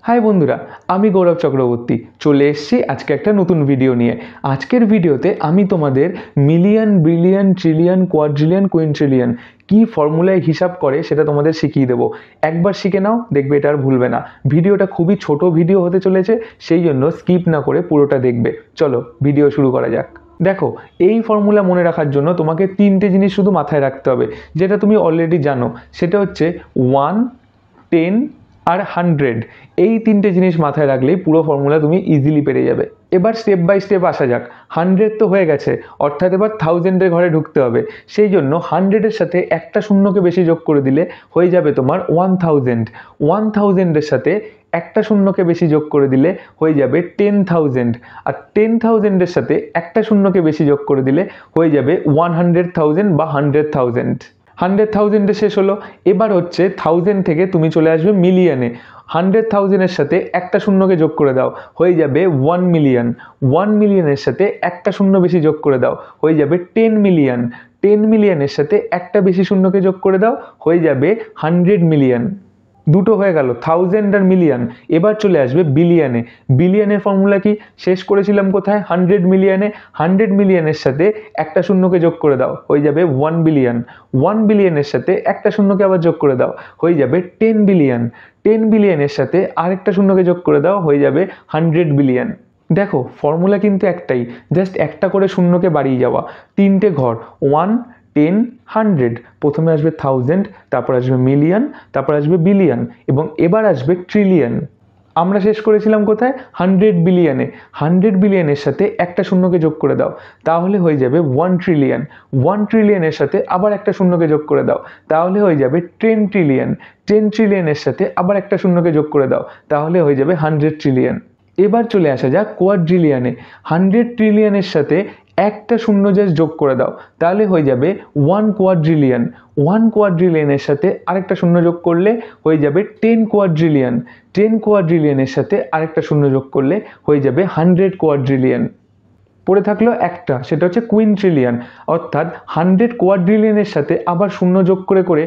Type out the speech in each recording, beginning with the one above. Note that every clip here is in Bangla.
হাই বন্ধুরা, আমি গৌরব চক্রবর্তী চলে এসেছি আজকে একটা নতুন ভিডিও নিয়ে। আজকের ভিডিওতে আমি তোমাদের মিলিয়ন, বিলিয়ন, ট্রিলিয়ন, কোয়াড্রিলিয়ন, কুইন্ট্রিলিয়ন কি ফর্মুলায় হিসাব করে সেটা তোমাদের শিখিয়ে দেবো। একবার শিখে নাও, দেখবে এটা আর ভুলবে না। ভিডিওটা খুবই ছোট ভিডিও হতে চলেছে, সেই জন্য স্কিপ না করে পুরোটা দেখবে। চলো ভিডিও শুরু করা যাক। দেখো, এই ফর্মুলা মনে রাখার জন্য তোমাকে তিনটে জিনিস শুধু মাথায় রাখতে হবে, যেটা তুমি অলরেডি জানো। সেটা হচ্ছে 1, 10 আর 100। এই তিনটে জিনিস মাথায় রাখলেই পুরো ফর্মুলা তুমি ইজিলি পেরে যাবে। এবার স্টেপ বাই স্টেপ আসা যাক। 100 তো হয়ে গেছে, অর্থাৎ এবার 1000-এর ঘরে ঢুকতে হবে। সেই জন্য 100-এর সাথে একটা শূন্যকে বেশি যোগ করে দিলে হয়ে যাবে তোমার 1000। 1000-এর সাথে একটা শূন্যকে বেশি যোগ করে দিলে হয়ে যাবে 10,000। আর 10,000-এর সাথে একটা শূন্যকে বেশি যোগ করে দিলে হয়ে যাবে 100,000 বা 100,000। 100,000-এ শেষ হলো। এবার হচ্ছে 1000 থেকে তুমি চলে আসবে মিলিয়নে। 100,000-এর সাথে একটা শূন্যকে যোগ করে দাও, হয়ে যাবে 1 মিলিয়ন। 1 মিলিয়নের সাথে একটা শূন্য বেশি যোগ করে দাও, হয়ে যাবে 10 মিলিয়ন। 10 মিলিয়নের সাথে একটা বেশি শূন্যকে যোগ করে দাও, হয়ে যাবে 100 মিলিয়ন। দুটো হয়ে গেল, 1000 আর মিলিয়ন। এবার চলে আসবে বিলিয়নে। বিলিয়নের ফর্মুলা কি শেষ করেছিলাম কোথায়? 100 মিলিয়নে। 100 মিলিয়নের সাথে একটা শূন্যকে যোগ করে দাও, হয়ে যাবে 1 বিলিয়ন। 1 বিলিয়নের সাথে একটা শূন্যকে আবার যোগ করে দাও, হয়ে যাবে 10 বিলিয়ন। 10 বিলিয়নের সাথে আরেকটা শূন্যকে যোগ করে দাও, হয়ে যাবে 100 বিলিয়ন। দেখো, ফর্মুলা কিন্তু একটাই, জাস্ট একটা করে শূন্যকে বাড়িয়ে যাওয়া। তিনটে ঘর, 1, 10, 100। প্রথমে আসবে 1000, তারপর আসবে মিলিয়ন, তারপর আসবে বিলিয়ন এবং এবার আসবে ট্রিলিয়ন। আমরা শেষ করেছিলাম কোথায়? 100 বিলিয়নে। 100 বিলিয়নের সাথে একটা শূন্যকে যোগ করে দাও, তাহলে হয়ে যাবে 1 ট্রিলিয়ন। 1 ট্রিলিয়নের সাথে আবার একটা শূন্যকে যোগ করে দাও, তাহলে হয়ে যাবে 10 ট্রিলিয়ন। 10 ট্রিলিয়নের সাথে আবার একটা শূন্যকে যোগ করে দাও, তাহলে হয়ে যাবে 100 ট্রিলিয়ন। এবার চলে আসা যাক কোয়াড্রিলিয়নে। 100 ট্রিলিয়নের সাথে একটা শূন্য জাস্ট যোগ করে দাও, তাহলে হয়ে যাবে 1 কোয়াড্রিলিয়ন। 1 কোয়াড্রিলিয়নের সাথে আরেকটা শূন্য যোগ করলে হয়ে যাবে 10 কোয়াড্রিলিয়ন। 10 কোয়াড্রিলিয়নের সাথে আরেকটা শূন্য যোগ করলে হয়ে যাবে 100 কোয়াড্রিলিয়ন। পড়ে থাকলো একটা, সেটা হচ্ছে কুইন্ট্রিলিয়ন। অর্থাৎ 100 কোয়াড্রিলিয়নের সাথে আবার শূন্য যোগ করে করে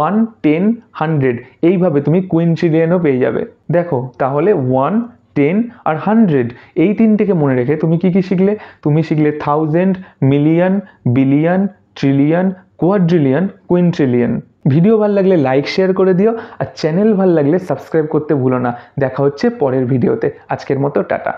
1, 10, 100 এইভাবে তুমি কুইন্ট্রিলিয়নও পেয়ে যাবে। দেখো তাহলে 1, 10 আর 100 এই তিনটেকে মনে রেখে তুমি কি কি শিখলে? তুমি শিখলে 1000, million, billion, trillion, quadrillion, quintillion. Video ভালো লাগলে লাইক শেয়ার করে দিও, আর চ্যানেল ভালো লাগলে সাবস্ক্রাইব করতে ভুলো না। দেখা হচ্ছে পরের ভিডিওতে। আজকের মতো টাটা।